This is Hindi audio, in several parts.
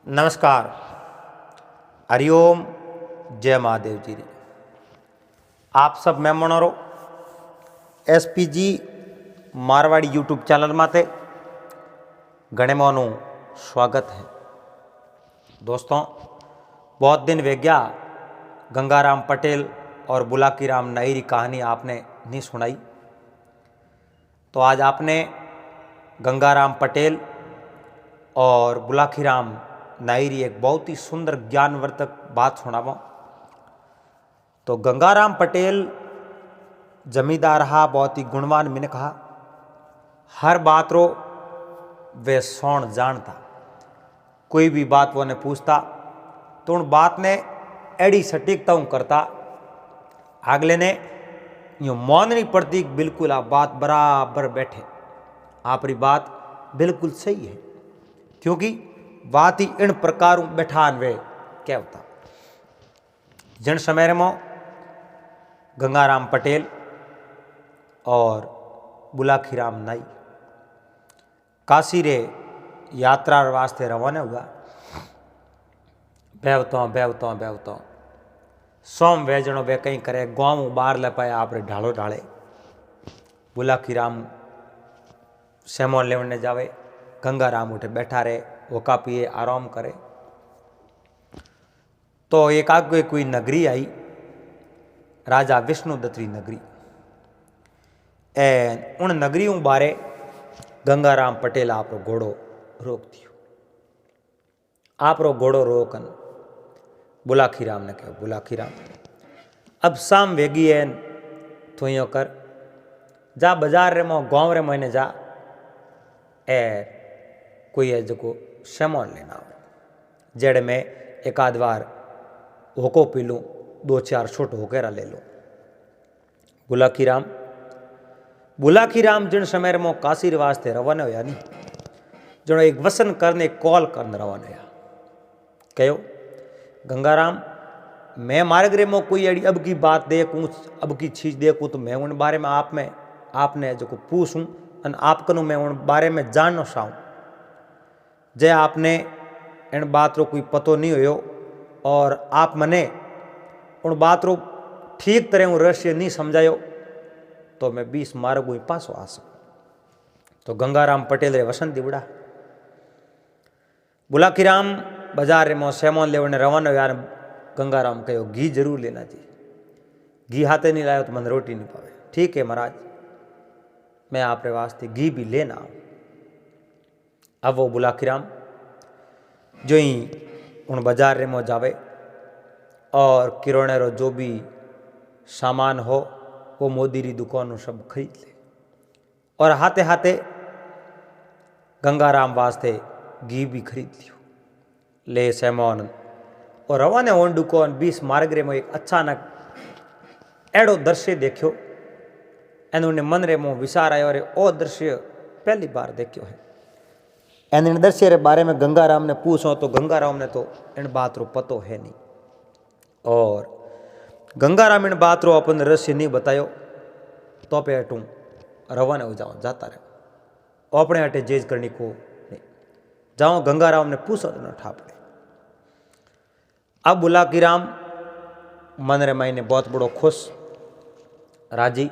नमस्कार। हरिओम। जय महादेव जी रे। आप सब मेहमानों एसपीजी मारवाड़ी यूट्यूब चैनल माते घणे मोनू स्वागत है। दोस्तों, बहुत दिन वे गया गंगाराम पटेल और बुलाकी राम नाई की कहानी आपने नहीं सुनाई, तो आज आपने गंगाराम पटेल और बुलाकी राम नायरी एक बहुत ही सुंदर ज्ञानवर्धक बात सुनावा। तो गंगाराम पटेल जमींदार रहा, बहुत ही गुणवान मैंने कहा, हर बात रो वे सौण जानता। कोई भी बात वो ने पूछता तो उन बात ने एड़ी सटीकता करता, अगले ने यूँ मौन नहीं पड़ती, बिल्कुल आप बात बराबर बैठे, आपरी बात बिल्कुल सही है, क्योंकि बात ही इन प्रकार बैठान वे क्या होता। जिन समय में गंगाराम पटेल और बुलाकी राम नाई काशी रे यात्रा वास्ते रवाना हुआ। बेवतो सोम वे जनो वे कहीं करे गाँव बाहर ले पाए आप ढालो ढाले। बुलाकी राम सेमोन लेवने जावे, गंगाराम उठे बैठा रहे, वोका पिए आराम करे। तो एक आगे कोई नगरी आई, राजा विष्णुदत्त री नगरी। उन नगरी बारे गंगाराम पटेल आप घोड़ो रोक दियो। आप घोड़ो रोकन बुलाकी राम ने कहो, बुलाकी राम अब शाम वेगी है तो यो कर जा बाजार रे मो गाँव रे महीने जा, कोई है जो सेमोन लेना हो, जेड़ में एक आध बार होको पी लूँ, दो चार छोट होकेरा ले लो। बुलाकी राम जिन समय मो काशी वास्ते रवाना होया नहीं, जनो एक वसन करने कॉल करने रवाना होया। कहो गंगाराम, मैं मार्ग रे मो कोई अड़ी अब की बात देखूँ, अब की चीज देखूँ, तो मैं उन बारे में आपने जो पूछूँ और आप कनू मैं उन बारे में जानना चाहूँ। जे आपने इन बात रो कोई पतो नहीं होयो और आप मने उन बात रो ठीक तरह रहस्य नहीं समझायो, तो मैं 20 मार्ग हुई पासो आ सकूँ। तो गंगाराम पटेल रे वसंत दिवड़ा। बुलाकी राम बाजार रे मो सेमोन लेवने रवाना हो यार। गंगाराम कहो घी जरूर लेना जी, घी हाथे नहीं लायो तो मन रोटी नहीं पावे। ठीक है महाराज, मैं आप रे वास्ते घी भी लेना आऊँ। अब वो बुलाकी राम जो ही उन बाजार रे मो जावे और किरोने रो जो भी सामान हो वो मोदी री दुकानों सब खरीद ले, और हाथे हाथे गंगाराम वास्ते घी भी खरीद लियो ले सेमोन। और रवाने उन दुकान 20 मार्ग रे मो एक अचानक एड़ो दृश्य देखो, एन उन्हें मन रे मो विचार आयो, रे ओ दृश्य पहली बार देखो है। इन दृश्य रे बारे में गंगाराम ने पूछो तो गंगाराम ने तो इन बात रो पतो है नहीं, और गंगाराम इन बात रो अपन रहस्य नहीं बतायो, तो पे हटू रवाना हो जाओ, जाता रहो अपने हटे जेज करनी को नहीं जाओ। गंगाराम ने पूछो तो न ठापड़े। अब बुलाकी राम मन रे मायने बहुत बड़ो खुश राजी,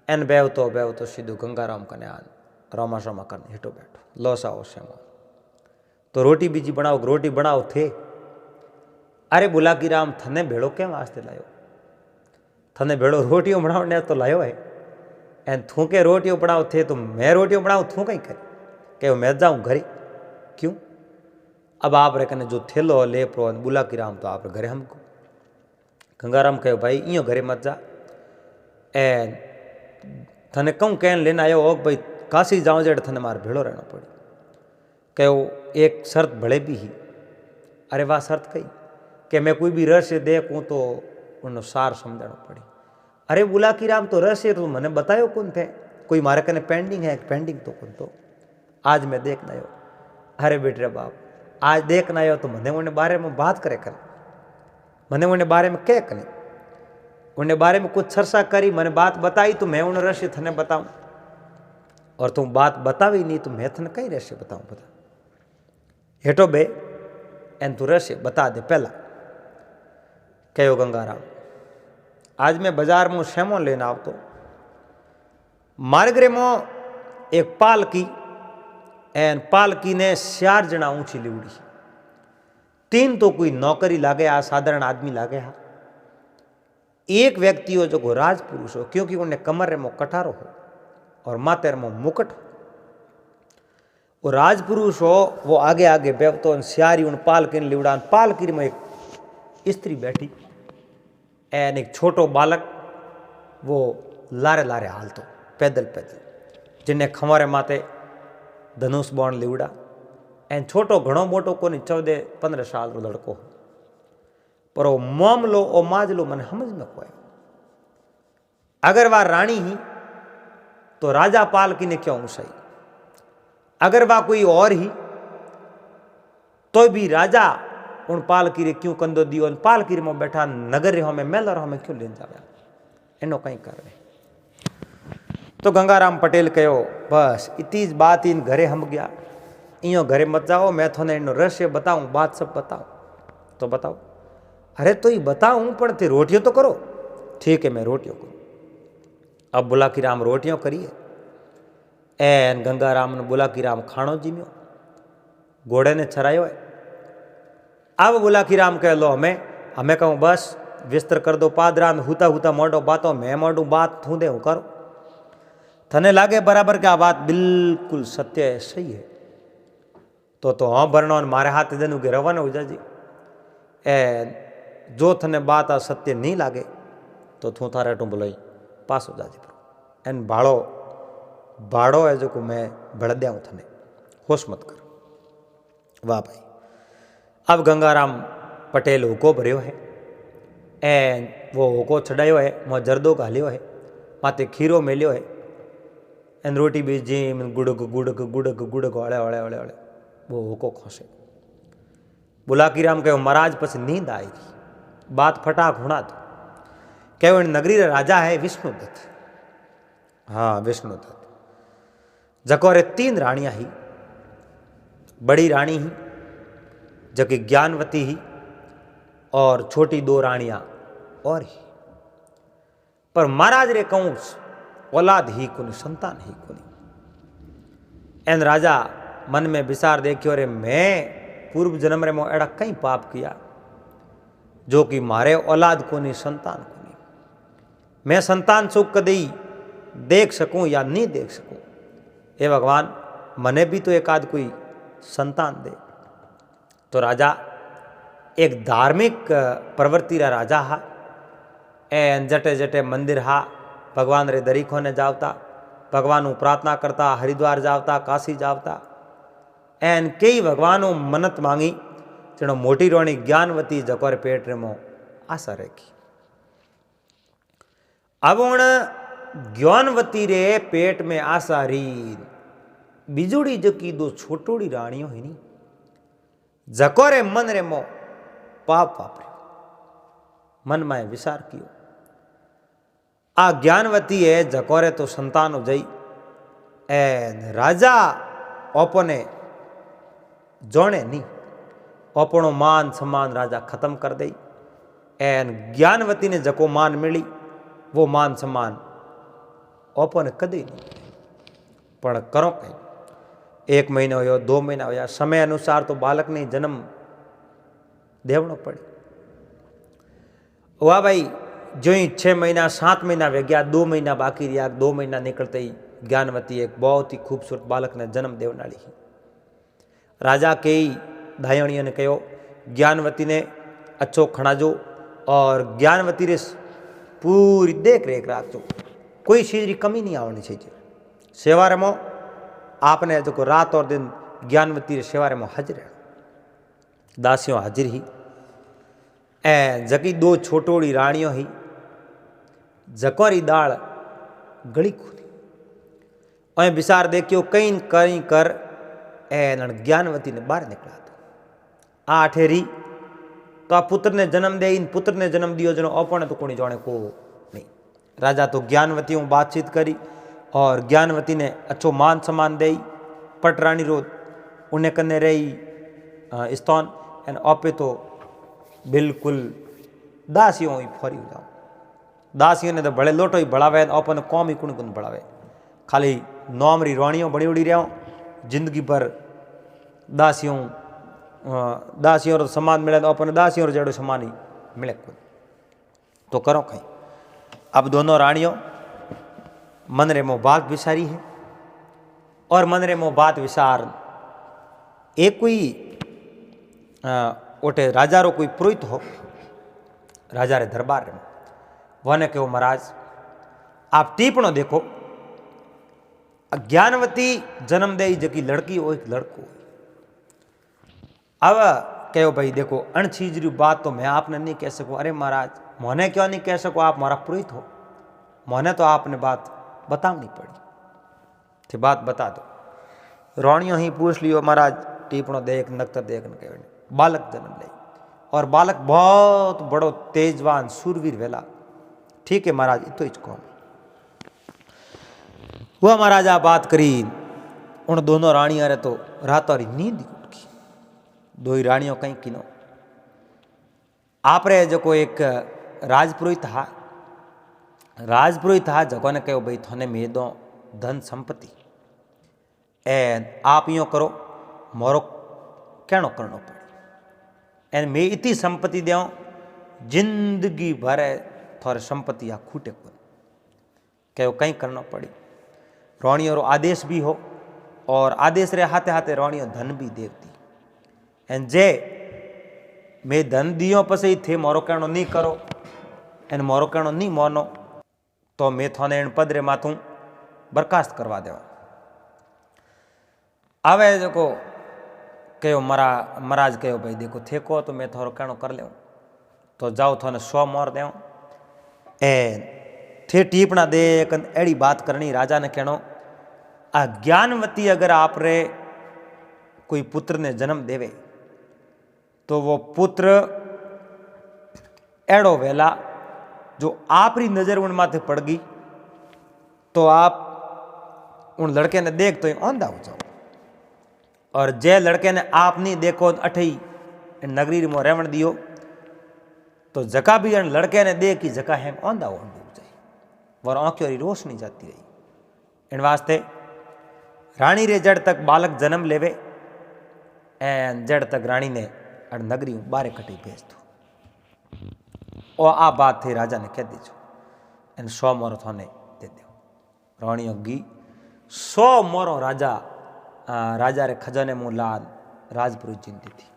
एन बेवतो सीधो गंगाराम कने आन रामा सामा करने हिटो बैठो, लो साओ सेमोन। तो रोटी बीजी बनाओ, रोटी बनाओ थे। अरे बुलाकी राम थने भेड़ो क्या वास्ते लायो, थने भेड़ो रोटियों बनाने तो लायो है, एन थू के रोटियों बनाओ थे, तो मैं रोटियों बनाऊँ थू कहीं करे, कहो मैं जाऊँ घरे क्यों। अब आप रे कने जो थेलो ले प्रो बुलाकी राम तो आप घरे हमको। गंगाराम कहो भाई इं घरे मत जा, एन थने कहूँ कैन लेना आयो हो भाई काशी जाऊँ जेड़ थने मार भेड़ो रहना पड़ी। कहो एक शर्त भले भी ही। अरे वाह शर्त कही कि मैं कोई भी रहस्य देखूँ तो उन सार समझाना पड़ी। अरे बुलाकी राम तो रहस्य तो मैंने बतायो कौन थे, कोई मारे कने पेंडिंग है, पेंडिंग तो कौन तो आज मैं देखना आयो। अरे बेटे बाप आज देखना आयो तो मैंने उन्हें बारे में बात करे कर, मैंने उन्हें बारे में क्या करें, उन्हें बारे में कुछ चर्चा करी, मैंने बात बताई तो मैं उन रहस्य थने बताऊँ, और तुम बात बतावी नहीं तो मैं थने कई रहस्य बताऊँ। बता हेठो बे एन तू रहस्य बता दे। पहला कहो गंगाराम, आज मैं बाजार में शेमो लेने आवतो, मार्गरे में एक पालकी एन पालकी ने 4 जना ऊंची लीवड़ी, 3 तो कोई नौकरी लागे, आ साधारण आदमी लागे। हा एक व्यक्ति हो जो राजपुरुष हो, क्योंकि उन्हें कमर में कठारो हो और माथे में मुकुट हो। वो राजपुरुष हो, वो आगे आगे बैठतो, सियारी उन पालकी ने लीवड़ा। पालकी में एक स्त्री बैठी एन एक छोटो बालक वो लारे लारे हालतो पैदल पैदल, जिन्हें खमारे माथे धनुष बाण लीवड़ा। एन छोटो घणो मोटो कोनी, 14-15 साल रो लड़को, पर वो मामलो ओ माजलो मने समझ में कोई। अगर वह रानी ही तो राजा पालकी ने क्यों सही, अगर वह कोई और ही तो भी राजा उन पालकी रे क्यों कंदो दियो, पालकी में बैठा नगर रहो में मेला रहो में क्यों लेन जावे, एनो कहीं कर रहे। तो गंगाराम पटेल कहो, बस इतनी बात इन घरे हम गया, इं घरे मत जाओ, मैं थोने इन रहस्य बताऊं, बात सब बताऊं। तो बताओ। अरे तो ये बताऊं पर ते रोटियों तो करो। ठीक है, मैं रोटियों करूं। अब बुलाकी राम रोटियों करिए। एन गंगाराम ने बुलाकी राम खाणो जीम्यो, घोड़े ने चरायो है। अब बुलाकी राम कह लो, हमें कहूँ बस विस्तर कर दो पादरा, हुता हुता मोडो बातो, मैं मोडू बात थू दे हूँ करो। थने लागे बराबर के आ बात बिल्कुल सत्य है, सही है, तो हाँ भरणो मारे हाथ देनु के रवाना हो जाजी। ए जो थने बात आ सत्य नहीं लागे तो थू थारे टू बोलाई पास हो जाजी। एन भाड़ो है जो को मैं भड़ दिया हूँ, थने होश मत कर। वाह भाई। अब गंगाराम पटेल हुको भरियो है, एन वो हुको चढ़ायो है, मो जरदो घालियो है, माथे खीरो मेलियो है, एन रोटी बीजी गुड़क गुड़क गुड़क गुड़क हड़े हड़े हड़े हड़े वो हुको खोसे। बुलाकी राम कहो, महाराज पस नींद आई रही, बात फटाक होना तो कहो नगरी रे राजा है विष्णुदत्त। हाँ विष्णुदत्त, जको रे 3 रानियां ही, बड़ी रानी ही जकी ज्ञानवती ही और छोटी 2 रानियां और ही। पर महाराज रे कहूं औलाद ही कोनी, संतान ही कोनी। एन राजा मन में विचार देखियो, रे मैं पूर्व जन्म रे मो एड़ा कई पाप किया जो कि मारे औलाद कोनी, संतान कोनी। मैं संतान सुख कदी देख सकूं या नहीं देख सकूं, हे भगवान मने भी तो एक आध कोई संतान दे। तो राजा एक धार्मिक प्रवृत्ति रा राजा हा, एन जटे जटे मंदिर हा, भगवान रे दरीखों ने जावता, भगवान प्रार्थना करता, हरिद्वार जावता, काशी जावता। एन कई भगवानों मन्नत मांगी, जनो मोटी रोणी ज्ञानवती जकोर पेट रे मो आशा रखी। अब उन ज्ञानवती रे पेट में आशा री बिजुड़ी जकी 2 छोटोड़ी रानियों है नी, जकोरे मन रे मो पाप वापरियो, मन में विचार कियो, आ ज्ञानवती है जकोरे तो संतान हो जाई। एन राजा ओपने जोने नहीं, ओपनो मान सम्मान राजा खत्म कर दई। एन ज्ञानवती ने जको मान मिली वो मान सम्मान ओपने कदी नहीं। पण करो कहीं, 1 महीना हो 2 महीना होया, समय अनुसार तो बालक ने जन्म देवनो पड़े। वाह भाई, जो ही 6 महीना 7 महीना वे गया, 2 महीना बाकी रहा, 2 महीना निकलते ही ज्ञानवती एक बहुत ही खूबसूरत बालक ने जन्म देवनाली ही। राजा के धायणियों ने कहो, ज्ञानवती ने अच्छो खणाजो और ज्ञानवती रे पूरी देख रेख रखो, कोई चीज की कमी नहीं आनी चाहिए। सेवा रमो आपने जो रात और दिन ज्ञानवती रे सेवा रमो हाजिर है, दासियों हाजिर ही। ए जकी 2 छोटोड़ी रानियों ही, जकोरी दाल गली खुली और विचार देखियो कहीं कहीं कर ए ज्ञानवती ने बाहर निकला। तो आ ठेरी तो आ पुत्र ने जन्म दे, इन पुत्र ने जन्म दियो जनो अपने तो कोनी जाने को नहीं। राजा तो ज्ञानवती हूँ बातचीत करी और ज्ञानवती ने अच्छो मान सम्मान दे। पटरानी रो उन्हें कने रही स्तोन एन आपे तो बिल्कुल दासियों ही फरी जाओ। दासियों ने तो बड़े लोटो ही बढ़ावे, अपन कौम ही कुण कुण बढ़ावे। खाली नौमरी राणियों बड़ी उड़ी रहा जिंदगी भर दासियों दासियों रो सम्मान मिले तो अपन दासियों रो जड़ो सम्मान ही मिले कुछ तो करो कहीं। अब दोनों रानियों मन रे मो बात विसारी है और मन रे मो बात विसार एक कोई ओटे राजा रो कोई पुरोहित हो राजा रे दरबार में वने कहो महाराज आप टीपणो देखो ज्ञानवती जन्म दे जकी लड़की हो एक लड़को हो। अब कहो भाई देखो अण चीज री बात तो मैं आपने नहीं कह सकूँ। अरे महाराज मोने क्यों नहीं कह सको, आप मारा पुरोहित हो, मोने तो आपने बात बतानी पड़ी थी, बात बता दो। रानियों ही पूछ लियो महाराज टीपणो देख नक्तर देख न कहे बालक जन्म ले और बालक बहुत बड़ो तेजवान सूरवीर वेला। ठीक है महाराज तो इचको वह महाराजा बात करी उन दोनों रानियां रे तो रात और नींद उठ गई। दो ही रानियों कहीं किनो आप रे जो को एक राजपुरोहित था जगो ने कहो भाई थोने में दो धन संपत्ति एन आप यो करो मोरो कहनो करनो पड़े एन मैं इतनी संपत्ति देव जिंदगी भर थोड़े संपत्ति आ खूटे को कहो कहीं करना पड़ी। रानियों रो आदेश भी हो और आदेश रे हाथे हाथे रानियों धन भी देती एन जे मैं धन दियो पसे थे मोरो कहनो नहीं करो एन मोरो कहनो नहीं मोनो तो मैं थोने इन पद रे माथू बर्खास्त करवा देवा। आवे जो कहो महाराज कहो भाई देखो थे को तो मैं थोड़ो कहनो कर ले तो जाओ थोने 100 मोर देव एन थे टीपना दे एड़ी बात करनी। राजा ने कहनो अज्ञानवती अगर आप रे कोई पुत्र ने जन्म देवे तो वो पुत्र एड़ो वेला जो आप री नजर उन माथे पड़ गई तो आप उन लड़के ने देख तो औंधा हो जाओ और जे लड़के ने आप नहीं देखो अठई नगरी में रेवण दियो तो जका भी इन लड़के ने देख की जका है औंधा हो जाए और आंखों री रोशनी जाती रही। इन वास्ते रानी रे जड़ तक बालक जन्म लेवे एन जड़ तक रानी ने नगरी बारे कटी भेज दो और आ बात थी राजा ने कह दीजो इन 100 मोरो थोने दे दो। रानियों गी 100 मोरो राजा रे खजाने मुँह लाल राजपुरी चिंती थी।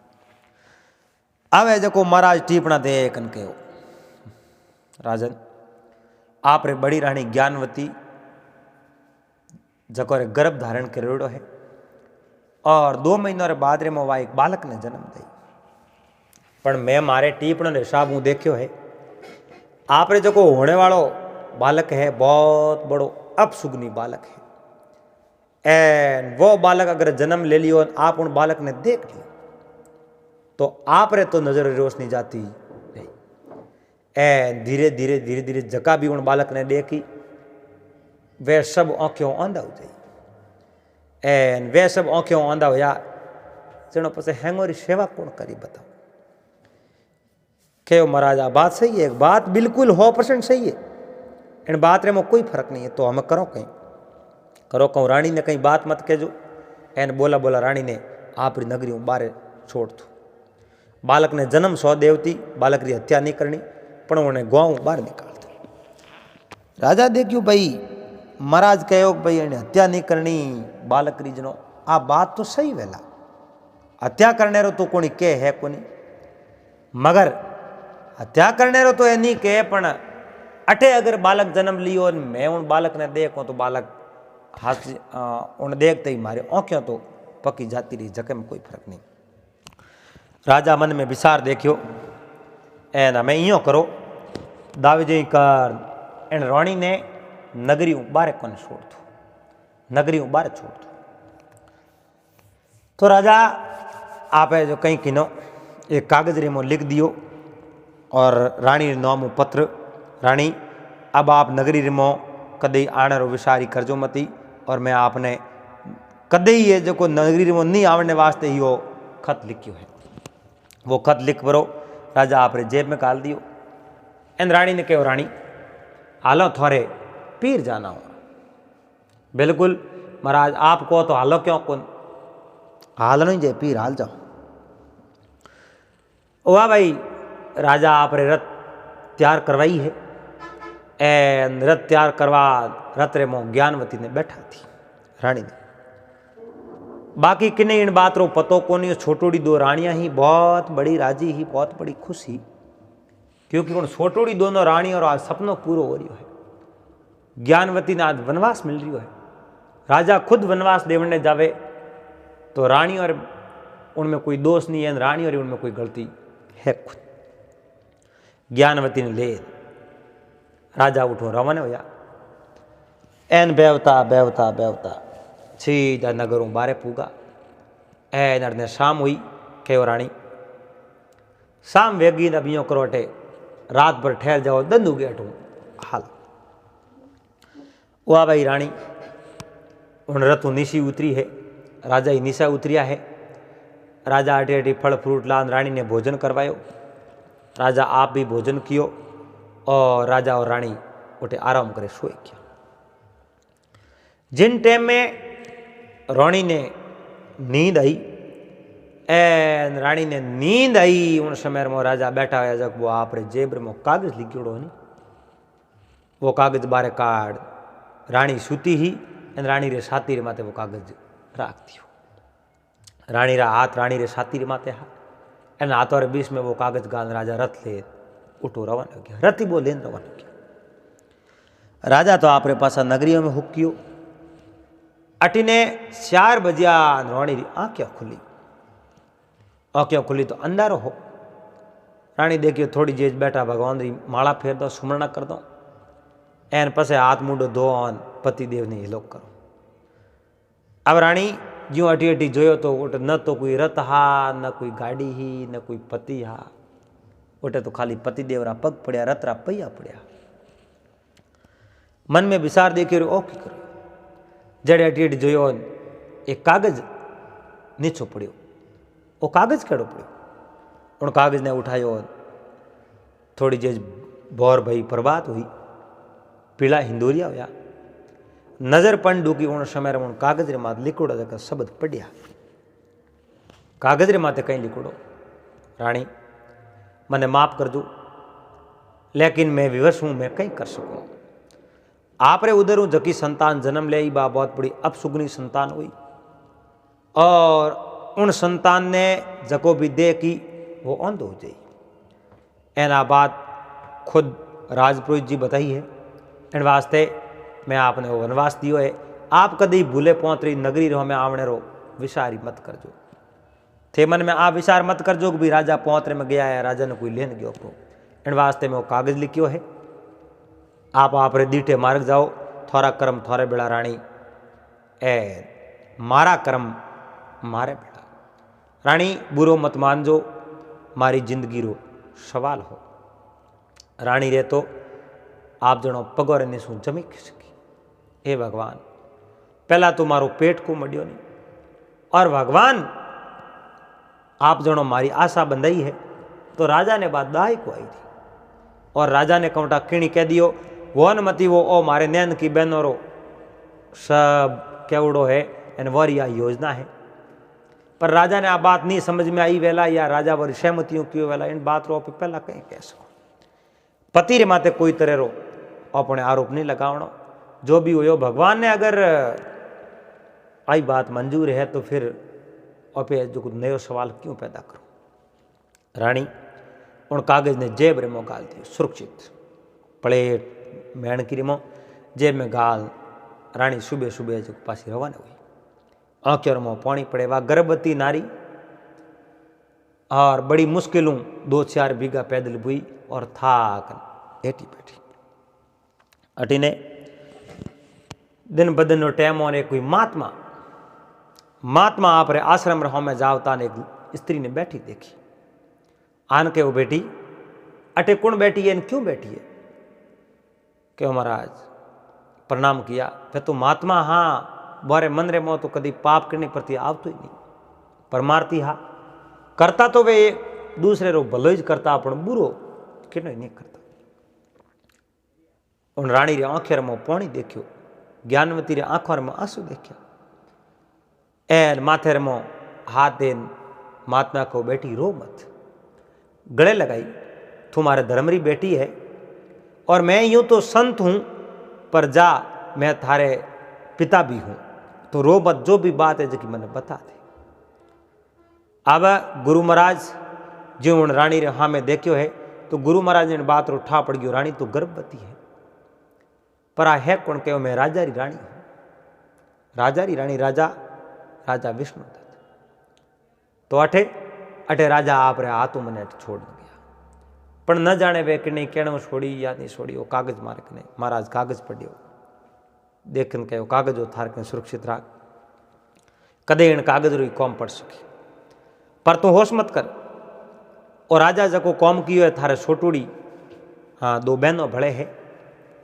आवे जो महाराज टीपना दे कन कहो राजन आप रे बड़ी रानी ज्ञानवती जको रे गर्भ धारण के रेड़ो है और 2 महीनों रे बाद रे मोवा एक बालक ने जन्म दई पर मैं मारे टीपण रे हिसाब हूँ देखियो है आप रे जो होने वालो बालक है बहुत बड़ो अपसुगनी बालक है एन वो बालक अगर जन्म ले लियो आप उन बालक ने देख लियो तो आप रे तो नजर रोशनी जाती नहीं एन धीरे धीरे धीरे धीरे जका भी उन बालक ने देखी वे सब आंखों आंधा हो जाई एन वे सब आंखों आंधा होया जनो पसे हेंगोरी सेवा कौन करी बताओ। कहो महाराज आ बात सही है, बात बिल्कुल 100% सही है, इन बात रे में कोई फर्क नहीं है तो हमें करो कहूँ रानी ने कहीं बात मत कहजो एन बोला रानी ने आप री नगरी बारे छोड़ दो। बालक ने जन्म 100 देवती बालक री हत्या नहीं करनी पण उन्हें गाँव बाहर निकाल दो। राजा देखियो भाई महाराज कहो भाई इन्हें हत्या नहीं करनी बालक री जनो आ बात तो सही वेला हत्या करने रो तो कोनी के है कोनी मगर हत्या करने रो तो ये नहीं कहे पण अठे अगर बालक जन्म लियो मैं उन बालक ने देखो तो बालक हाथ उन देखते ही मारे आंखों तो पकी जाती रही जके में कोई फर्क नहीं। राजा मन में विचार देखियो एन हमें इं करो दावे जी कर इन रानी ने नगरी बारे कौन छोड़ दो नगरी बारे छोड़ दो। तो राजा आप जो कहीं किनो एक कागज रे में लिख दियो और रानी नाम पत्र रानी अब आप नगरी रिमो कदे आने रो विचारी करजो मती और मैं आपने कदे ही ये जो नगरी रिमो नहीं आवने वास्ते ही खत लिखियो है। वो खत लिख बरो राजा आप रे जेब में गाल दियो। एन रानी ने कहो रानी हालो थोड़े पीर जाना हो। बिल्कुल महाराज आप कहो तो हालो क्यों कौन हाल नहीं जे पीर हाल जाओ। वाह भाई राजा आप रे रथ तैयार करवाई है। एन रथ तैयार करवा रथ रे मोह ज्ञानवती ने बैठा थी रानी ने। बाकी किन्ने इन बात रो पतो कोनी। छोटोड़ी दो रानियां ही बहुत बड़ी राजी ही बहुत बड़ी खुश ही क्योंकि उन छोटोड़ी दोनों रानी और आज सपनों पूरो हो रही है। ज्ञानवती ने आज वनवास मिल रही है। राजा खुद वनवास देवने जावे तो रानी और उनमें कोई दोष नहीं है। रानी और उनमें कोई गलती है खुद। ज्ञानवती ने ले राजा उठो रवाना होया। एन बेवता बेवता बेवता सीधा नगरों बारे पूगा। एन अरने शाम हुई कहो रानी शाम वेगी अभियो करोटे रात भर ठहर जाओ दंदू गेट हूँ हाल। वाह भाई रानी उन रथों निशी उतरी है। राजा ही निशा उतरिया है। राजा अटे अटी फल फ्रूट लान रानी ने भोजन करवायो। राजा आप भी भोजन कियो और राजा और रानी उठे आराम करे सोए किया। जिन टाइम में रानी ने नींद आई एन रानी ने नींद आई उन समय में राजा बैठा हुआ जब वो आप रे जेब में कागज लिखियोड़ो नहीं। वो कागज बारे काट रानी सूती ही एन रानी रे छाती रे माथे वो कागज राख दियो। रानी रा हाथ रानी रे छाती रे माथे हाथ एन हाथों रे बीच में वो कागज गाल राजा रथ ले उठो रवाना गया। रथ ही वो लेन रवाना गया। राजा तो आप रे पासा नगरियों में हुक्कियो। अटीने 4 बजिया रानी री आंखें खुली। आंखें खुली तो अंधारो हो। रानी देखियो थोड़ी जेज बैठा भगवान री माला फेर दो सुमरना कर दो एन पसे हाथ मुंडो धो और पति देव ने हिलोक करो। अब रानी ज्यों अटी अटी जोयो तो उठे न तो कोई रथ हा न कोई गाड़ी ही न कोई पति हा। उठे तो खाली पति देव रा पग पड़िया रथ रा पहिया पड़िया। मन में विचार देखियो ओ की करो। जड़े अटी अटी जोयो एक कागज नीचो पड़ियो। वो कागज केड़ो पड़ियो। उन कागज ने उठायो थोड़ी जेज भौर भई प्रभात हुई पीला हिंदोरिया होया। नजर पण डूकी उन समय उन कागज रे मात लिखोड़ा जका शब्द पढ़िया। कागज रे माते कहीं लिखोड़ो रानी मने माफ कर दो लेकिन मैं विवश हूं मैं कहीं कर सकूं। आप रे उधर हूं जकी संतान जन्म ले बा बहुत बड़ी अपसुगनी संतान हुई और उन संतान ने जको भी दे की वो अंध हो जाई। एना बात खुद राजपुरोहित जी बताई है। इन वास्ते मैं आपने वो वनवास दियो है। आप कदी भूले पौतरी नगरी रहो में आवने रो विचारी मत करजो। थे मन में आप विचार मत करजो कि भी राजा पौतरे में गया है राजा ने कोई लेन गयो को। इन वास्ते में वो कागज लिखियो है। आप रे दीठे मार्ग जाओ थोड़ा कर्म थोड़े बेड़ा रानी ए मारा कर्म मारे बेड़ा। रानी बुरो मत मानजो मारी जिंदगी रो सवाल हो। रानी रे तो आप जनो पगोरे ने सू जमी सकी। हे भगवान पहला तो मारो पेट को मड्यो नहीं और भगवान आप जनो मारी आशा बंधाई है तो राजा ने बात दाई को आई थी और राजा ने कौटा किणी कह दियो वो न मती वो ओ मारे नैन की बहनों रो सब केवड़ो है एन वरी आ योजना है। पर राजा ने आ बात नहीं समझ में आई वेला या राजा वरी सहमतियों क्यों वेला इन बात रो पहला कहीं कह सको। पति रे माते कोई तरह रो अपने आरोप नहीं लगावनो। जो भी हो भगवान ने अगर आई बात मंजूर है तो फिर अपे जो कुछ नयो सवाल क्यों पैदा करो। रानी उन कागज ने जेब रे गाल दियो सुरक्षित प्लेट मैण की रिमो जेब में गाल। रानी सुबह सुबह जो पासी रवाना हुई। आंखें और मुँह पानी पड़े। वह गर्भवती नारी और बड़ी मुश्किलों 2-4 बीघा पैदल बुई और थाक बैठी बैठी अटीने दिन बदन टाइम और कोई महात्मा आप रे आश्रम रहो में जावता ने एक स्त्री ने बैठी देखी। आन के वो बेटी अटे कौन बैठी है क्यों बैठी है। क्यों महाराज प्रणाम किया फिर तो महात्मा हाँ बारे मन रे मो तो कभी पाप करने प्रति आवतो ही नहीं परमार्थी हा करता तो वे दूसरे रो भलो ही करता अपन बुरो कि नहीं करता। उन रानी रे आंखेर में पानी देखियो, ज्ञानवती रे आंखों में आंसू देखिया, एन माथे में हाथ देन महात्मा को बेटी रो मत, गले लगाई, तुम्हारे धर्मरी बेटी है और मैं यूं तो संत हूं पर जा मैं थारे पिता भी हूं, तो रो मत, जो भी बात है जो मैंने बता दे। अब गुरु महाराज जो उन रानी रे हाँ में देखियो है तो गुरु महाराज ने बात रो ठा पड़ गयो, रानी तो गर्भवती है, पर आ है कौन कहो मैं राजा री रानी हूं, राजा री रानी, राजा राजा विष्णुदत्त। तो अठे अठे राजा आप रे हाथों मने छोड़ गया, पर न जाने वे कि नहीं कहना छोड़ी या नहीं छोड़ी, वो कागज मारे के नहीं, महाराज कागज पढ़ियो, देखन कहो कागज हो थार के सुरक्षित राख, कदे इन कागज रो कौम पढ़ सके, पर तू होश मत कर। और राजा जको कौम कियो है थारे छोटूड़ी, हाँ 2 बहनों भले है,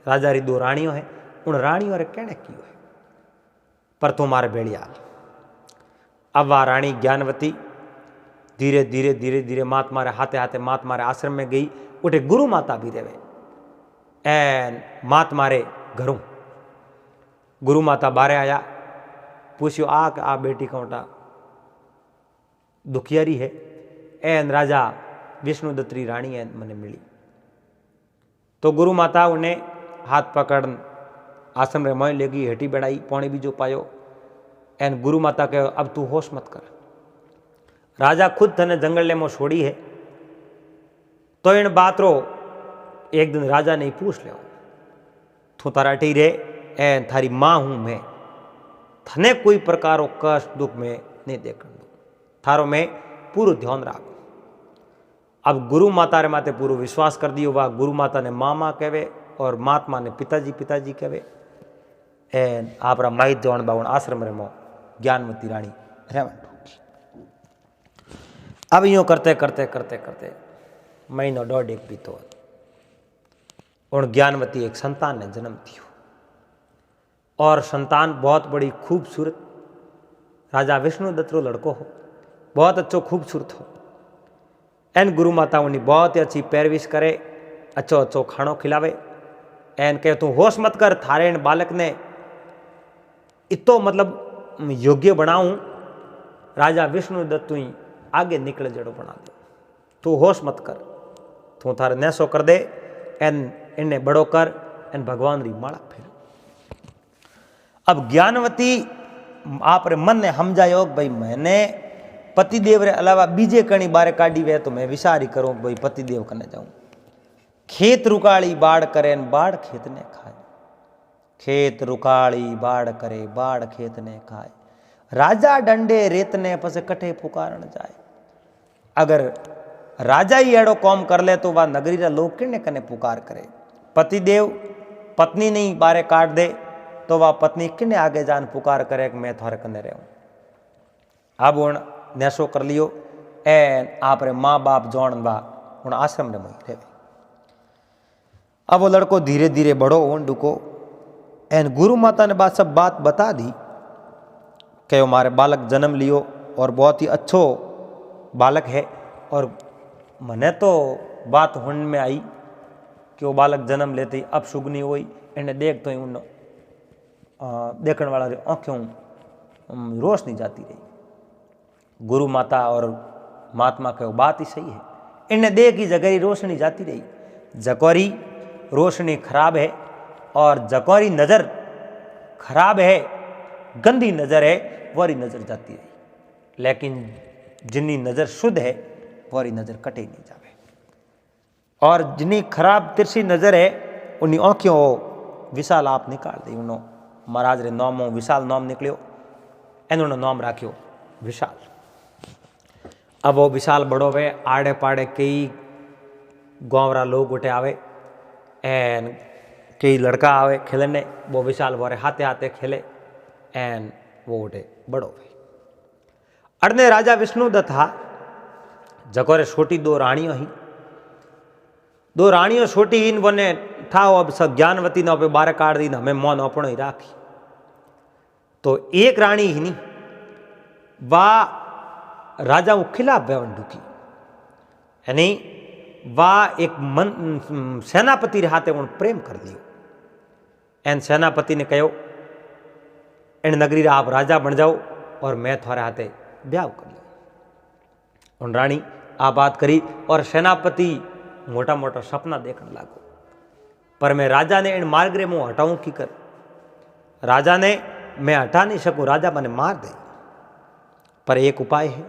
राजा री 2 रानियों है, उन रानियों रे कहने कियो है, पर तुम्हारे बेड़ियाल। अब वह रानी ज्ञानवती धीरे धीरे धीरे धीरे महात्मा रे हाथे हाथे महात्मा रे आश्रम में गई, उठे गुरु माता भी रेवे एन महात्मा रे घरों। गुरु माता बारे आया, पूछ्यो आ बेटी कौटा दुखियारी है, एन राजा विष्णुदत्त री रानी एन मने मिली। तो गुरु माता उन्हें हाथ पकड़ आश्रम रे मोय लेगी, हेठी बेड़ाई, पानी बीजो पायो, एन गुरु माता कहो अब तू होश मत कर, राजा खुद तने जंगल में छोड़ी है, तो इन बात रो एक दिन राजा ने पूछ लियो, तू तारा टी रे एन थारी मां हूं मैं, थने कोई प्रकारो कष्ट दुख में नहीं देखण दू, थारो मैं पूरा ध्यान राखो। अब गुरु माता रे माते पूरा विश्वास कर दियो, वह गुरु माता ने मामा कहवे और महात्मा ने पिताजी पिताजी कहवे, एन आपरा माई जवान बावन आश्रम रे मो ज्ञानवती रानी रहवन। अब यूं करते करते करते करते महीनो 1.5 बीतो और ज्ञानवती एक संतान ने जन्म दियो, और संतान बहुत बड़ी खूबसूरत राजा विष्णुदत्त रो लड़को हो, बहुत अच्छो खूबसूरत हो। एन गुरु माता उन्हें बहुत ही अच्छी पैरविश करे, अच्छो अच्छो खानो खिलावे, एन कहे तू होश मत कर, थारे इन बालक ने इतो मतलब योग्य बनाऊं, राजा विष्णुदत्त तू आगे निकले जड़ो बना दे, तू होश मत कर, तू थारे नैसो कर दे, एन इन्हें बड़ो कर, एन भगवान री माला फिर। अब ज्ञानवती आप रे मन ने समझायो भाई मैंने पतिदेव रे अलावा बीजे कणी बारे काढ़ी वे, तो मैं विचारी करूं भाई पतिदेव कने जाऊं। खेत रुकाली बाढ़ करे बाढ़ खेत ने खाए, खेत रुकाली बाढ़ करे बाढ़ खेत ने खाए, राजा डंडे रेत ने पसे कठे पुकारन जाए। अगर राजा ही एड़ो कौम कर ले तो वह नगरी रा लोग किने कने पुकार करे, पतिदेव पत्नी नहीं बारे काट दे तो वह पत्नी किने आगे जान पुकार करे कि मैं थारे कने रहूं। अब उन नेशो कर लियो, एन आप रे माँ बाप जौन बा उन आश्रम रे मई रहे। अब वो लड़को धीरे धीरे बड़ो होन डुको, एन गुरु माता ने सब बात बता दी कि हमारे बालक जन्म लियो और बहुत ही अच्छो बालक है, और मने तो बात हुन में आई कि वो बालक जन्म लेते ही अब सुगनी हुई, इन्हें देख तो ही उन देखने वाला आँखें रोशनी जाती रही। गुरु माता और महात्मा के बात ही सही है, इन्हें देख ही जगह रोशनी जाती रही। जकोरी रोशनी खराब है और जकोरी नज़र खराब है, गंदी नज़र है, वरी नज़र जाती रही, लेकिन जिन्नी नज़र शुद्ध है वरी नज़र कटे नहीं जावे। और जिन्नी खराब तिरछी नज़र है उन्नी आँखों विशाल आप निकाल दी। उन्हों महाराज रे नामों विशाल नाम निकलियो, इन्होंने नाम राख्यो विशाल। अब वो विशाल बड़ो वे, आड़े पाड़े कई गाँवरा लोग उठे आवे, एन कई लड़का आवे खेलने, वो विशाल वारे हाथे हाथे खेले, एन वो उठे बड़ो वे। अड़ने राजा विष्णुदत्त था, जकोरे छोटी 2 रानियों ही, 2 रानियों छोटी ही बने था। अब सब ज्ञानवती ने पे बारे काट दी, हमें मौन अपनो ही राखी। तो एक रानी ही नहीं, वाह राजा के खिलाफ व्यवन ढूकी यानी वाह एक सेनापति रे हाथे उन प्रेम कर लियो। एन सेनापति ने कहो इन नगरी रा आप राजा बन जाओ और मैं थारे हाथे ब्याह कर लियो। उन रानी आ बात करी और सेनापति मोटा मोटा सपना देखने लागो, पर मैं राजा ने इन मार्ग रे मुँह हटाऊं की कर। राजा ने मैं हटा नहीं सकूं, राजा मैंने मार दे, पर एक उपाय है।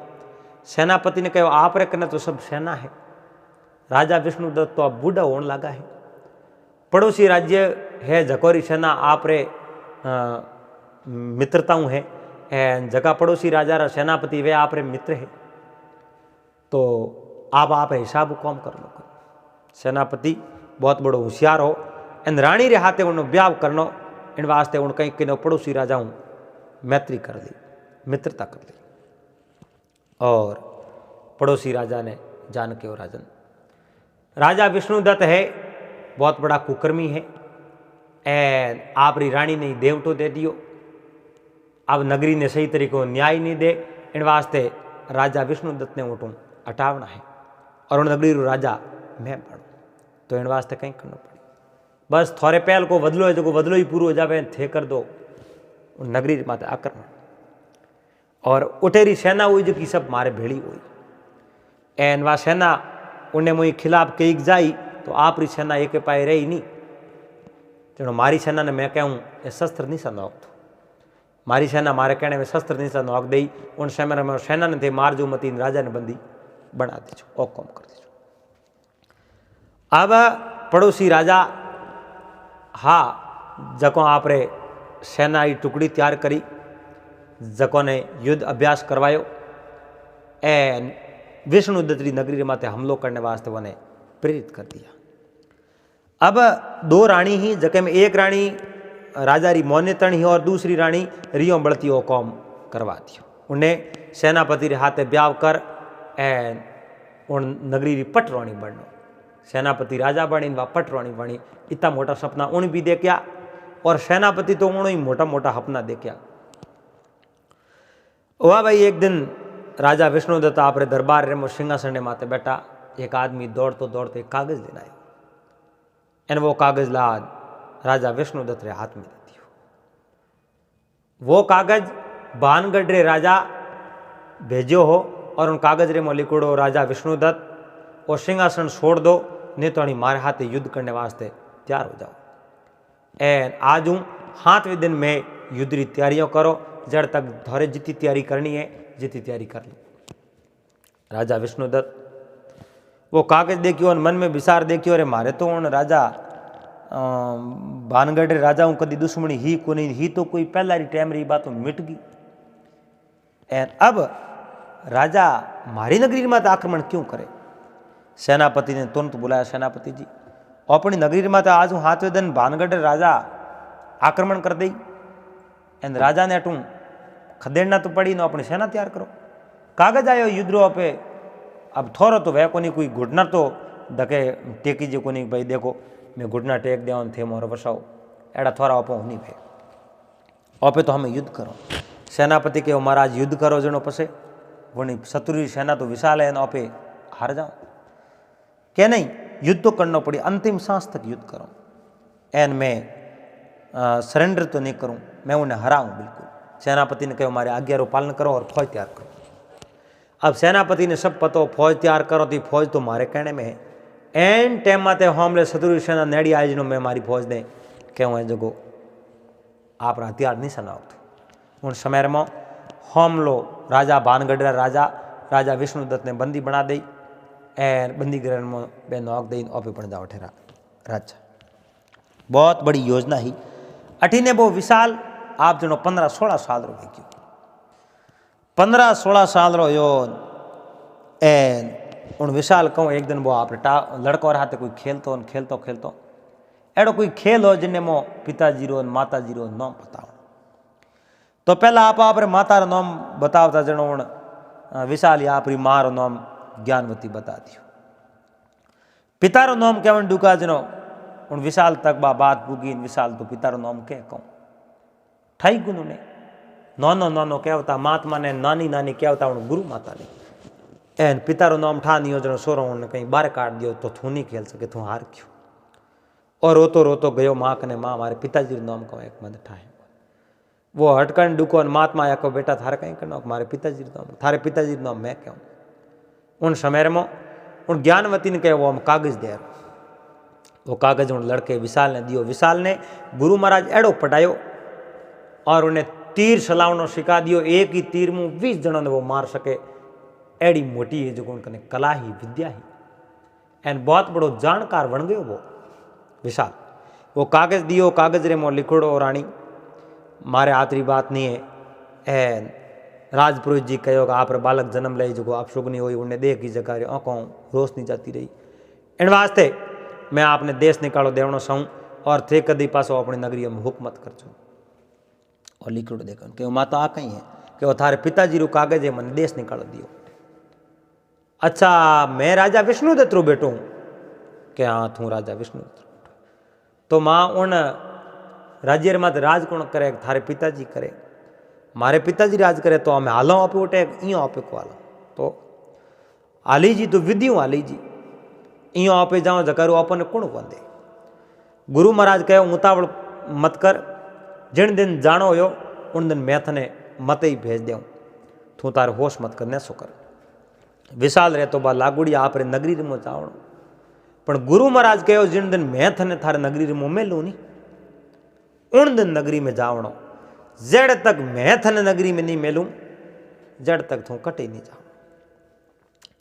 सेनापति ने कहो आप रे कने तो सब सेना है, राजा विष्णुदत्त तो अब बूढ़ा होने लगा है, पड़ोसी राज्य है जकोरी सेना आप रे मित्रताओं है, जगह पड़ोसी राजा रा सेनापति वे आप रे मित्र है, तो आप हिसाब कौम कर लो। सेनापति बहुत बड़ो होशियार हो, इन रानी रे हाथे उन ब्याह करनो, इन वास्ते उन कहीं किनो पड़ोसी राजा हूँ मैत्री कर ली, मित्रता कर ली। और पड़ोसी राजा ने जान के और राजा विष्णुदत्त है बहुत बड़ा कुकर्मी है, एंड आपरी रानी ने देवटो दे दियो, अब नगरी ने सही तरीके को न्याय नहीं दे, इन वास्ते राजा विष्णुदत्त ने उठूँ हटावना है और उन नगरी रो राजा मैं पढ़ू, तो इन वास्ते कहीं करना पड़े। बस थोड़े पहल को बदलो है जो बदलो ही पूरा हो जाए थे कर दो उन नगरी माते आक्रमण, और उठेरी सेना हुई जो कि सब मारे भेड़ी हुई, एन वह सेना उन्हें मुझे खिलाफ कई जाई, तो आप री सेना एक पाए रही नहीं, जो मारी सेना ने मैं कहूँ ये शस्त्र नहीं सा नोक तो मारी सेना मारे कहने में शस्त्र नहीं सा नोक दई, उन समय में सेना ने थे मार जो मती राजा ने बंदी बना दीजो और कम कर दीजो। अब पड़ोसी राजा हाँ जको आप रे सेना की टुकड़ी तैयार करी, जको ने युद्ध अभ्यास करवायो, एन विष्णुदत्त री नगरी रे माथे हमलो करने वास्ते उन्हें प्रेरित कर दिया। अब दो रानी ही जके में एक रानी राजा री मोनेतण ही और दूसरी रानी रियो बड़ती हो कौम करवा दियो। उन्हें सेनापति रे हाथे ब्याह कर एन उन नगरी री पटरानी बननो, सेनापति राजा बनी व पटरानी बनी, इतना मोटा सपना उन भी देखा, और सेनापति तो उन्होंने मोटा मोटा सपना देखा। वाह भाई एक दिन राजा विष्णुदत्त आप रे दरबार रे सिंहासन माते बैठा, एक आदमी दौड़तो दौड़ते एक कागज लेना आयो, एन वो कागज लाद राजा विष्णुदत्त रे हाथ में दे दियो। वो कागज बानगढ़ रे राजा भेजो हो, और उन कागज रे में लिखोड़ो राजा विष्णुदत्त और सिंहासन छोड़ दो, नहीं तो मारे हाथे युद्ध करने वास्ते तैयार हो जाओ। एन आज हूँ 7वें दिन में युद्ध की तैयारियों करो, जड़ तक धोरे जितनी तैयारी करनी है जितनी तैयारी कर लो। राजा विष्णुदत्त वो कागज देखियो और मन में विचार देखियो, अरे मारे तो उन राजा बानगढ़ राजा हूँ कदी दुश्मनी ही को नहीं, ही तो कोई पहला री टाइम री बात मिट गई। एन अब राजा मारी नगरी में आक्रमण क्यों करे? सेनापति ने तुरंत बुलाया, सेनापति जी अपनी नगरी में आज हूँ 7वें दिन बानगढ़ राजा आक्रमण कर दी, एन राजा ने अटू खदेड़ना तो पड़ी, ना अपनी सेना तैयार करो। कागज आयो युद्रो पे, अब थोरो तो वह कोनी कोई घुटना तो धके टेकी जो कोनी भाई देखो मैं घुटना टेक देवन थे मोर बसाओ, एड़ा थोड़ा ओपो नहीं भाई ओपे तो हमें युद्ध करो। सेनापति के महाराज युद्ध करो जनो पसे वनी शत्रु सेना तो विशाल है, ओपे हार जाओ क्या नहीं, युद्ध तो करना पड़ी, अंतिम सांस तक युद्ध करो। एन मैं सरेंडर तो नहीं करूं, मैं उन्हें हराऊं बिल्कुल। सेनापति ने कहा हमारे आज्ञा रो पालन करो और फौज तैयार करो। अब सेनापति ने सब पतो फौज तैयार करो, तो फौज तो मारे कहने में है। एन टाइम माते हमले शत्रु सेना नेड़ी आई जिनो मैं मारी फौज ने कहूँ है जगो आप हथियार नहीं सनाओ। उन समय में हमलो राजा बानगढ़ राजा विष्णुदत्त ने बंदी बना दी, एन बंदी गृह में बे नौक दी ओपे पण जाओ ठेरा राजा। बहुत बड़ी योजना ही अठीने वो विशाल आप जनो 15-16 साल रो गयो, 15-16 साल रो यो। एन उन विशाल कहूँ एक दिन वो आप लड़को और हाथे कोई खेलतो खेलतो खेलतो एड़ो कोई खेल हो जिन्हें मो पिताजी रो माताजी रो नाम बताओ। तो पहला आप रे माता रो नाम बतावता जनो उन विशाल या आपरी माँ रो नाम ज्ञानवती बता दियो। पिता रो नाम केवन डुका जनो उन विशाल तक बात पुगी, विशाल तो पिता रो नाम के कहूँ ठाई गुन ने नानो नानो कहता महात्मा ने नानी नानी कहता हूँ गुरु माता ने एन पितारू नाम ठा नहीं जनो सोरो ने कहीं बाहर काट दियो तो तू नहीं खेल सके तू हार क्यों। और रोतो रोतो गयो माँ कने माँ मारे पिताजी नाम को एक मन ठाए वो हटकन डुको महात्मा या को बेटा थारे कहीं करना मारे पिताजी नाम थारे पिताजी नाम मैं कहूँ उन समय में उन ज्ञानवती ने कहो वो हम कागज दे वो कागज उन लड़के विशाल ने दियो। विशाल ने गुरु महाराज एड़ो पटायो और उन्हें तीर चलावनो सिखा दियो। एक ही तीर में 20 जनों ने वो मार सके एड़ी मोटी है जो उनकने कला ही विद्या ही एन बहुत बड़ो जानकार बन गयो वो विशाल। वो कागज दियो कागज रे मो लिखोड़ो रानी मारे आतरी बात नहीं है एन राजपुरोहित जी कहो आप बालक जन्म ले जो आप शुगनी हुई उन्हें देख की जगह आंखों रोशनी जाती रही इन वास्ते मैं आपने देश निकालो देवनो सहूँ और थे कदी पासो अपनी नगरी में हुकमत करजो। और लिखो देखो कि माता आ कहीं है कि वो थारे पिताजी रू कागज है मन देश निकालो दियो। अच्छा मैं राजा विष्णुदत्त रू बेटो हूँ कि हाँ तू राजा विष्णुदत्त। तो माँ उन राज्य मत राज कौन करे थारे पिताजी करे मारे पिताजी राज करे तो हमें हालो आपे उठे इं आपे को हालो तो आली जी तो विद्यू आली जी इं आपे जाओ जकारू अपन कौन कौन दे। गुरु महाराज कहो उतावल मत कर जिन दिन जानो हो उन दिन मैं थने मत ही भेज देऊँ तू तार होश मत कर सो कर। विशाल रे तो बा लागुड़ी आप रे नगरी रे जावणो पण गुरु महाराज कहो जिन दिन मैं थने थारे नगरी रे मेलू नी उन दिन नगरी में जावणो जड़ तक मैं थने नगरी में नहीं मेलूं जड़ तक तू कटे नहीं जाओ।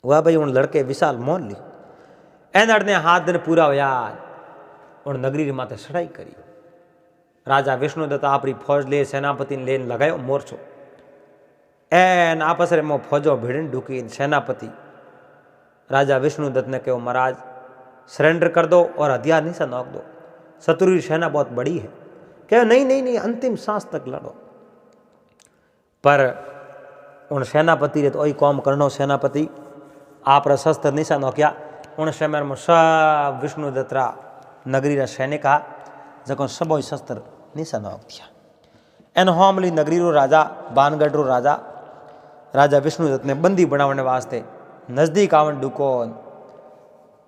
वह भाई उन लड़के विशाल मोन ली एन ने हाथ दिन पूरा होया उन नगरी माथे चढ़ाई करी। राजा विष्णुदत्त आपरी फौज ले सेनापति ने लेन लगायो मोर्चो एन आपस रे मो फौजो भिड़न ढुकी। सेनापति राजा विष्णुदत्त ने कहो महाराज सरेंडर कर दो और हथियार नीचे नोक दो शत्रु की सेना बहुत बड़ी है। कहो नहीं नहीं नहीं अंतिम सांस तक लड़ो। पर उन सेनापति रे तो कौम करनो सेनापति आप शस्त्र निशा नोकिया उन समय में सब विष्णुदत्तरा नगरी रा सैनिक आ जको सबो शस्त्र निशा नोक दिया। एन होमली नगरी रो राजा बानगढ़ रो राजा विष्णुदत्त ने बंदी बनावने वास्ते नजदीक आवन डुको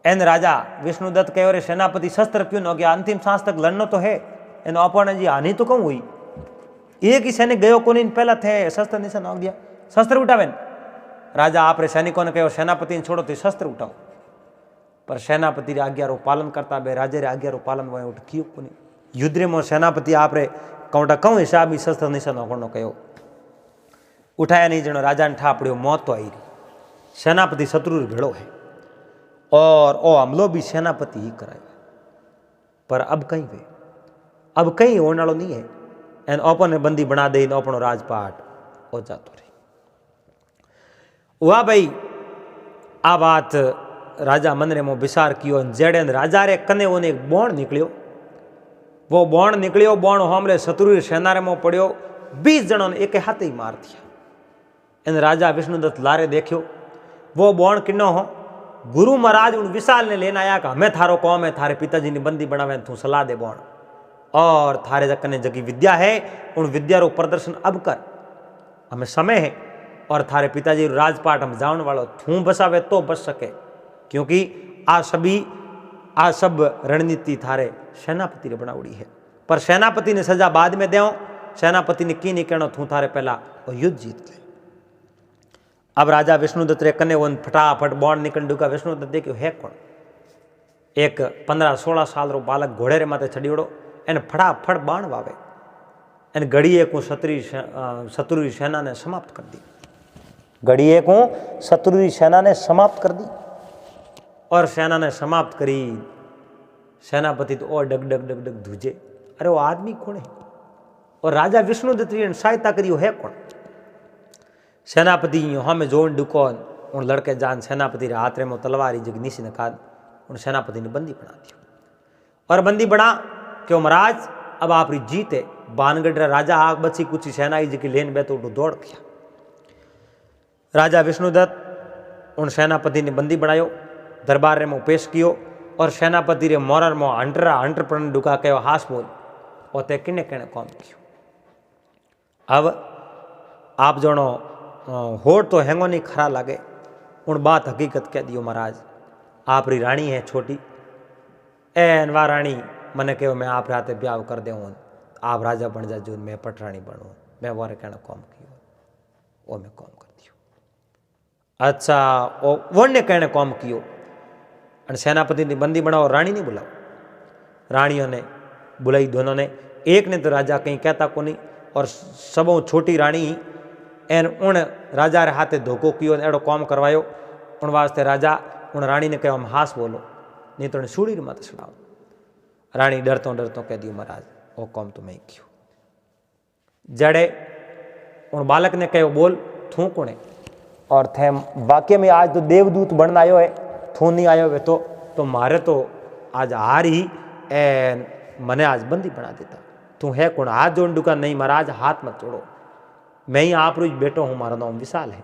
एन राजा विष्णुदत्त कहो रे सेनापति शस्त्र क्यों न गया अंतिम सांस तक लड़नो तो है एन अपने जी हानि तो कहूँ हुई एक ही सैनिक गयो को नहीं पहला थे शस्त्र निशा नोक दिया शस्त्र उठावे राजा आप रे सैनिकों ने कहो सेनापति ने छोड़ो तो शस्त्र उठाओ। पर सेनापति रे आज्ञा रो पालन करता बे राजे रे आज्ञा रो पालन वो उठ क्यों को नहीं युद्ध रे मो सेनापति आप रे कौटा कहूँ हिसाब ही शस्त्र निशा नोकनो कहो उठाया नहीं जनो राजा ने ठा पड़ो मौत तो आई रही। सेनापति शत्रु भेड़ो है और ओ हमलो भी सेनापति ही कराए पर अब कहीं होने वालों नहीं है एन ओपन ने बंदी बना दे अपनो राजपाट हो जातो रही। वह भाई आ बात राजा मन रे मो विचार कियो जेड़े राजा रे कने ओने एक बोण निकलियो वो बोण निकलियो बोण हमरे शत्रु सेना रे मो पड़ियो 20 जनों ने एक हाथ ही मार दिया। इन राजा विष्णुदत्त लारे देखियो वो बोण किन्नो हो गुरु महाराज उन विशाल ने लेना आया कि हमें थारो कौम है थारे पिताजी ने बंदी बनावे तू सलाह दे बोण और थारे जकने जगी विद्या है उन विद्या रो प्रदर्शन अब कर हमें समय है और थारे पिताजी राजपाट हम जान वालो थू बसावे तो बच सके क्योंकि आ सब रणनीति थारे सेनापति ने बनावड़ी है। पर सेनापति ने सजा बाद में देव सेनापति ने की नहीं कहना थू थारे पहला और युद्ध जीत ले। अब राजा विष्णुदत्त रे कने वन फटाफट बॉन्ड निकल डुका विष्णुदत्त देखियो है कौन एक 15-16 साल रो बालक घोड़े रे माथे चढ़ीवड़ो एने फटाफट बाण वावे एने घड़ीए को शत्रु सेना ने समाप्त कर दी घड़ीए को शत्रु सेना ने समाप्त कर दी और सेना ने समाप्त करी। सेनापति तो और डग डग डग डग धुजे अरे वो आदमी कौन है और राजा विष्णुदत्त ने सहायता करी है कौन। सेनापति हमें जोन डुको उन लड़के जान सेनापति रे हाथ में तलवारी जग नीसी ने काद उन सेनापति ने बंदी बना दियो और बंदी बना क्यों महाराज अब आप जीत है बानगढ़ राजा आग बची कुछ सेना जी की लेन बैठो दौड़ गया। राजा विष्णुदत्त उन सेनापति ने बंदी बनायो दरबार रे में पेश कियो और सेनापति रे मोरर मो हंटर डुका कहो हास बोल और ते किने कौन कियो। अब आप जणो होठ तो हैंगो नहीं खरा लगे उन बात हकीकत कह दियो महाराज आप री रानी है छोटी एन वा रानी मैंने कहो मैं आप राते ब्याह कर दे आप राजा बन जा जो मैं पटरानी बनू मैं वारे कहना कॉम कियो वो मैं कॉम कर दियो। अच्छा वो ने कहने कॉम कियो और सेनापति ने बंदी बनाओ रानी नहीं बुलाओ रानियों ने बुलाई दोनों ने एक ने तो राजा कहीं कहता को नहीं और सबों छोटी रानी एन उन राजा रे हाथे धोखो कियो एड़ो कॉम करवायो उन वास्ते राजा उन रानी ने कहो हम हास बोलो नहीं तो सूड़ी मत सुनाओ। रानी डरतो डरतो कह दियो महाराज वो कॉम तो मैं कियो। जड़े उन बालक ने कहो बोल थू कोने और थे वाक्य में आज तो देवदूत बनना आयो है थू नहीं आयो वे तो मारे तो आज हार ही एन मने आज बंदी बना देता तू है कौन हाथ जोड़ दुका नहीं महाराज हाथ मत जोड़ो मैं ही आप रोज बेटो हूँ मारा नाम विशाल है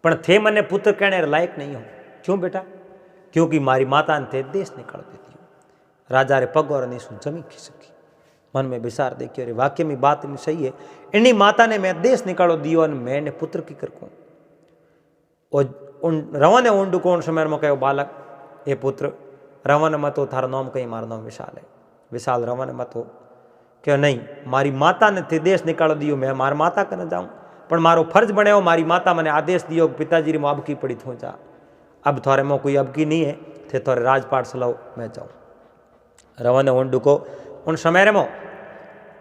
पर थे मने पुत्र कहने लायक नहीं हो क्यों बेटा क्योंकि मारी माता ने थे देश निकाल देती हो राजा रे पग और नहीं सुन जमी खिसकी मन में विचार देखियो रे वाक्य में बात नहीं सही है इन्हीं माता ने मैं देश निकालो दियो और मैंने पुत्र की कर को उन रवन उन दुकोण समय में कहो बालक ये पुत्र रवन मतो थारा नाम कहीं मारा नाम विशाल है विशाल रवन मतो क्यों नहीं मारी माता ने थे देश निकालो दियो मैं मार माता करने जाऊं पर मारो फर्ज बने मारी माता मैंने आदेश दियो पिताजी री अब की पड़ी थो जा अब थोड़े में कोई अब की नहीं है थे थोड़े राजपाट सलाओ मैं जाऊँ रवन उन डुको उन समय में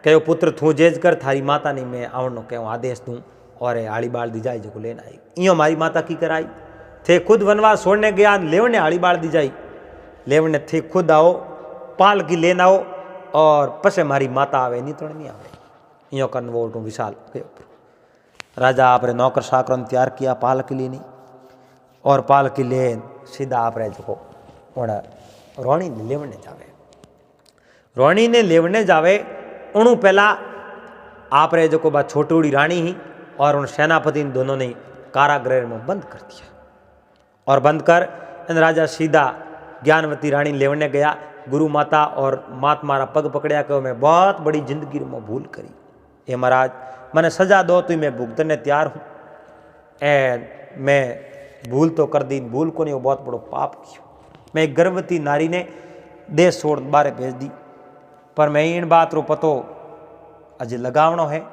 कहो पुत्र थू जेज कर थारी माता नहीं मैं आवनो कहो आदेश दूँ और आड़ी बाल दी जाए जो लेना आई इं मारी माता की कराई थे खुद वनवास छोड़ने गया लेवने आड़ी बाल दी जाई लेवने थे खुद आओ पाल की लेना आओ और पसे मारी माता आवे नहीं तो नहीं आवे यो कन वो विशाल राजा आपरे नौकर साकरों ने तैयार किया पाल के लिए नहीं और पाल के लिए सीधा आपरे जो रोणी ने लेवने जावे रोणी ने लेवने जावे उन्हों पहला आपरे जो बात छोटी रानी ही और उन सेनापति दोनों ने कारागृह में बंद कर दिया और बंद कर इन राजा सीधा ज्ञानवती रानी लेवने गया गुरु माता और मात मारा पग पकड़िया कहो मैं बहुत बड़ी जिंदगी में भूल करी ये महाराज मैंने सजा दो तो मैं भुगतने तैयार हूँ ए मैं भूल तो कर दी भूल को नहीं वो बहुत बड़ो पाप किया मैं एक गर्भवती नारी ने देश छोड़ बारे भेज दी पर मैं इन बात रो पतो अजय लगावनो है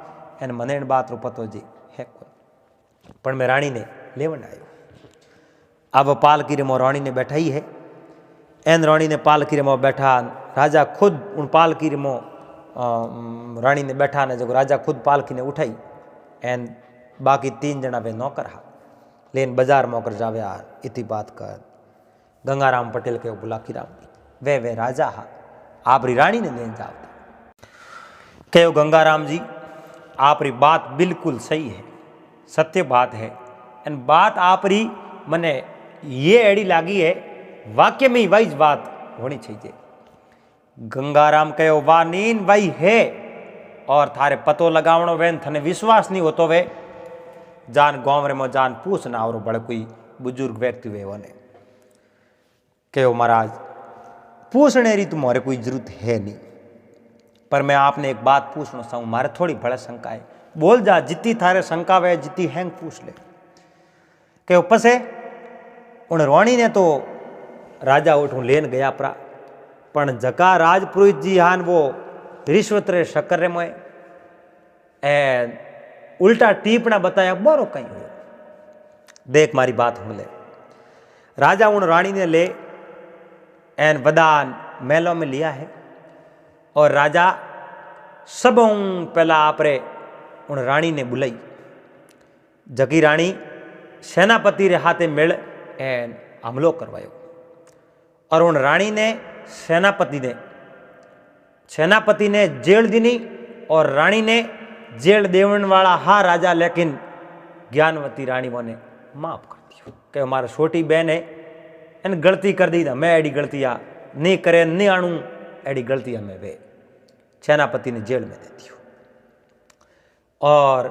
एन मने इन बात रो पतो जी है कोई पर मैं रानी ने लेवन आयो अब पालकी रे मो रानी ने बैठा ही है एन रानी ने पालकी रे मो बैठा राजा खुद उन पालकी रे मो रानी ने बैठा ने जो राजा खुद पालकी ने उठाई एन बाकी 3 जना वे नौकर हा लेन बाजार मोकर जावे यार इतनी बात कर गंगाराम पटेल के बुलाकी राम वे राजा हा आपरी रानी ने लेन जावता कहो गंगाराम जी आपरी बात बिल्कुल सही है सत्य बात है एन बात आपरी मने ये एड़ी लागी है वाक्य में ही वही बात होनी चाहिए। गंगाराम कहो वाह नीन वही है और थारे पतो लगावणो वेन थने विश्वास नहीं होतो वे जान गांव रे में जान पूछना और बड़े कोई बुजुर्ग व्यक्ति वे होने कहो महाराज पूछने री तुम्हारे कोई जरूरत है नहीं पर मैं आपने एक बात पूछना चाहूँ मारे थोड़ी बड़ा शंका है बोल जा जितनी थारे शंका वे जितनी हैंग पूछ ले कहो पसे उन रोणी ने तो राजा उठूं लेन गया परा पण जका राजपुरोहित जी हान वो रिश्वत रे शक्कर रे मोए ए उल्टा टीपना बताया बोरो कहीं हो देख मारी बात हम ले राजा उन रानी ने ले एन वदान महलों में लिया है और राजा सबों पहला आपरे उन रानी ने बुलाई जगी रानी सेनापति रे हाथे मिल एन हमलो करवायो और उन रानी ने सेनापति ने जेल दीनी और रानी ने जेल देवन वाला हा राजा लेकिन ज्ञानवती रानी ने माफ कर दियो कि हमारा छोटी बहन है इन गलती कर दी था मैं एडी गलतियाँ नहीं करे नहीं आणू एडी गलतियाँ मैं वे सेनापति ने जेल में दे दियो और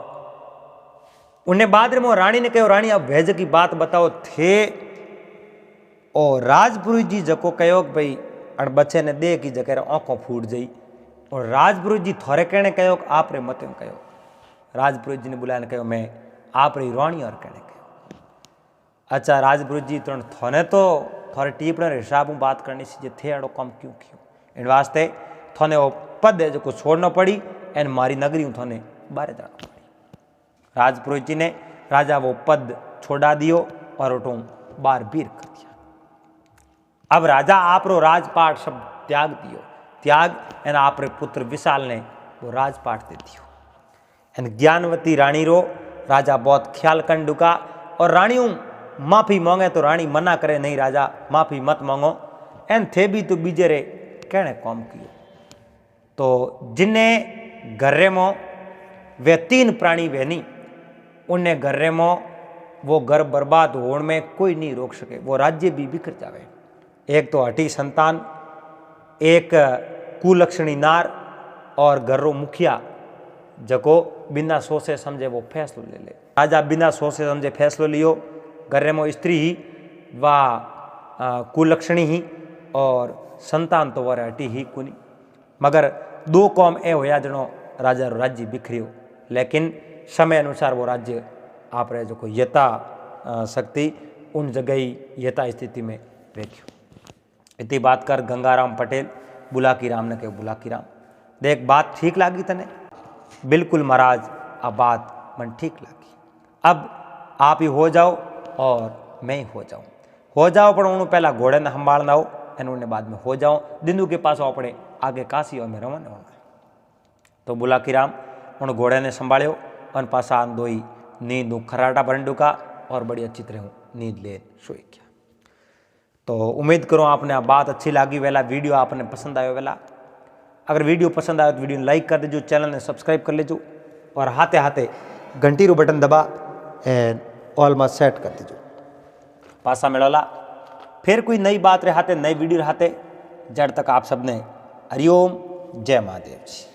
उन्हें बाद में रानी ने कहो रानी अब भेज की बात बताओ थे और राजपुरोहित जी जको कहो भाई अण बच्चे ने दे की जगह आंखों फूट जाई और राजपुरोहित जी थोड़े कहने कहो आप रे मत कहो राजपुरोहित जी ने बुलाया कहो मैं आप रही रोणी और कहने कहो अच्छा राजपुरोहित जी तुम थोने तो थोड़े टीपणे हिसाब में बात करनी सी जे थे अड़ो कम क्यों कियो इन वास्ते थोने वो पद है जो छोड़ना पड़ी एन मारी नगरी थोने बारे जाना पड़ी। राजपुरोहित जी ने राजा वो पद छोड़ा दियो और उठू बार बीर कर दिया। अब राजा आप रो राजपाट सब त्याग दियो त्याग एन आप रे पुत्र विशाल ने वो राजपाट दे दियो एन ज्ञानवती रानी रो राजा बहुत ख्याल कर डुका और रानियों माफी मांगे तो रानी मना करे नहीं राजा माफी मत मांगो एन थे भी तो बीजे रे कहने कौम कियो। तो जिन्हें गर्रे मो वे 3 प्राणी वहनी उन्हें गर्रे मो वो घर बर्बाद होने में कोई नहीं रोक सके वो राज्य भी बिखर जावे। एक तो हठी संतान एक कुलक्षणी नार और गर्रो मुखिया जको बिना सोचे समझे वो फैसलो ले ले। राजा बिना सोचे समझे फैसलो लियो गर्रे मो स्त्री ही वा कुलक्षणी ही और संतान तो वह हटी ही कुनी मगर 2 कौम ए होया जनो राजा रो राज्य बिखरियो लेकिन समय अनुसार वो राज्य आप रहे जो को यथा शक्ति उन जगह ही यथा स्थिति में रखियो। इतनी बात कर गंगाराम पटेल बुलाकी राम ने कहो बुलाकी राम देख बात ठीक लागी तने बिल्कुल महाराज अब बात मन ठीक लागी अब आप ही हो जाओ और मैं ही हो जाओ पर उन्होंने पहला घोड़े ने संभालना हो एन उन्हें बाद में हो जाओ दिंदू के पास अपने आगे काशी में रवाना होना। तो बुलाकी राम उन घोड़े ने संभाळ्यो और पासा दोई नींद खराटा भरन डुका और बड़ी अच्छी तरह नींद ले सोई गया। तो उम्मीद करो आपने आ बात अच्छी लगी वेला वीडियो आपने पसंद आयो वेला अगर वीडियो पसंद आयो तो वीडियो लाइक कर दीजिए चैनल ने सब्सक्राइब कर लीजिए और हाथे हाथे घंटी रो बटन दबा एंड ऑल में सेट कर दीजिए पासा मिलोला फिर कोई नई बात रहते नई वीडियो रहते जड़ तक आप सबने हरिओम जय महादेव जी।